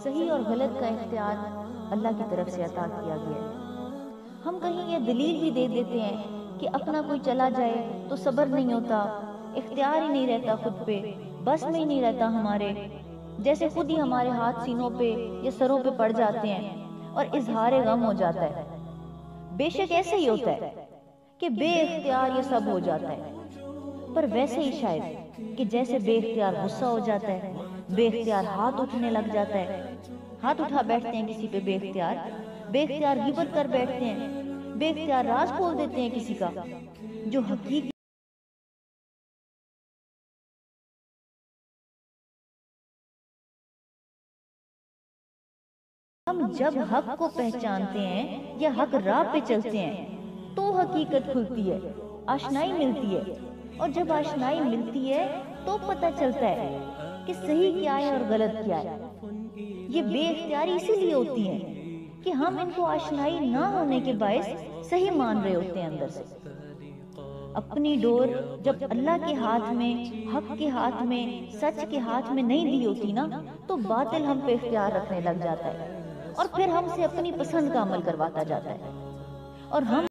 صحیح اور غلط کا اختیار اللہ کی طرف سے عطا کیا گیا ہے۔ ہم کہیں یہ دلیل بھی دے دیتے ہیں کہ اپنا کوئی چلا جائے تو صبر نہیں ہوتا، اختیار ہی نہیں رہتا خود پہ، بس میں ہی نہیں رہتا ہمارے، جیسے خود ہی ہمارے ہاتھ سینوں پہ یا سروں پہ پڑ جاتے ہیں اور اظہار غم ہو جاتا ہے۔ بے شک ایسے ہی ہوتا ہے کہ بے اختیار یہ سب ہو جاتا ہے، پر ویسے ہی شاید کہ جیسے بے اختیار غصہ ہو جاتا ہے، بے اختیار ہاتھ اٹھنے لگ جاتا ہے، ہاتھ اٹھا بیٹھتے ہیں کسی پہ بے اختیار غیبت کر بیٹھتے ہیں، بے اختیار راز کھول دیتے ہیں کسی کا جو حقیقی ہم جب حق کو پہچانتے ہیں یا حق راہ پہ چلتے ہیں تو حقیقت کھلتی ہے، آشنائی ملتی ہے، اور جب آشنائی ملتی ہے تو پتہ چلتا ہے کہ صحیح کیا ہے اور غلط کیا ہے۔ یہ بے اختیاری اسی لیے ہوتی ہے کہ ہم ان کو آشنائی نہ ہونے کے باعث صحیح مان رہے ہوتے ہیں اندر سے۔ اپنی ڈور جب اللہ کے ہاتھ میں، حق کے ہاتھ میں، سچ کے ہاتھ میں نہیں دی ہوتی نا، تو باطل ہم پہ اختیار رکھنے لگ جاتا ہے اور پھر ہم سے اپنی پسند کا عمل کرواتا جاتا ہے، اور ہم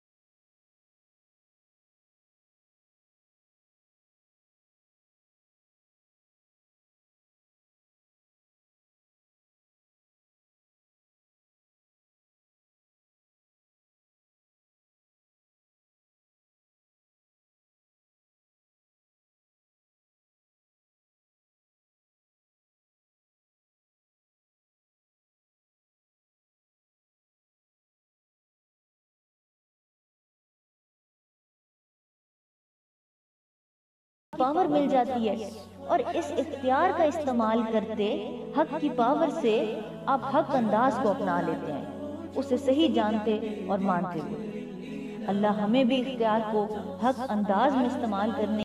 پاور مل جاتی ہے، اور اس اختیار کا استعمال کرتے حق کی پاور سے آپ حق انداز کو اپنا لیتے ہیں، اسے صحیح جانتے اور مانتے ہوئے۔ اللہ ہمیں بھی اختیار کو حق انداز میں استعمال کرنے